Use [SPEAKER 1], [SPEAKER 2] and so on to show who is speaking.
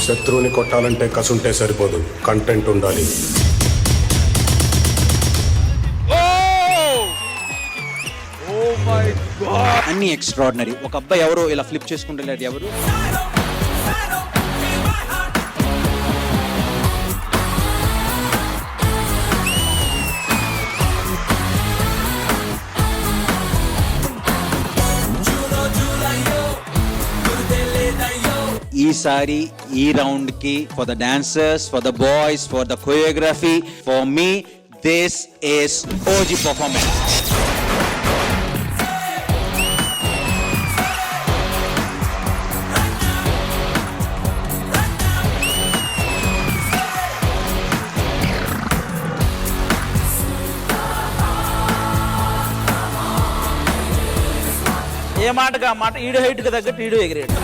[SPEAKER 1] శత్రువుని కొట్టాలంటే కసుంటే సరిపోదు, కంటెంట్ ఉండాలి.
[SPEAKER 2] అన్ని ఎక్స్ట్రాడినరీ. ఒక అబ్బాయి ఎవరో ఇలా ఫ్లిప్ చేసుకుంటలేడు ఎవరు. ఈసారి ఈ రౌండ్ కి for the dancers, for the boys, for the choreography, for me this is OG performance.
[SPEAKER 3] ఏ మాటగా మాట ఈడు హైట్కి తగ్గట్టు ఈడు ఎగిరాడు.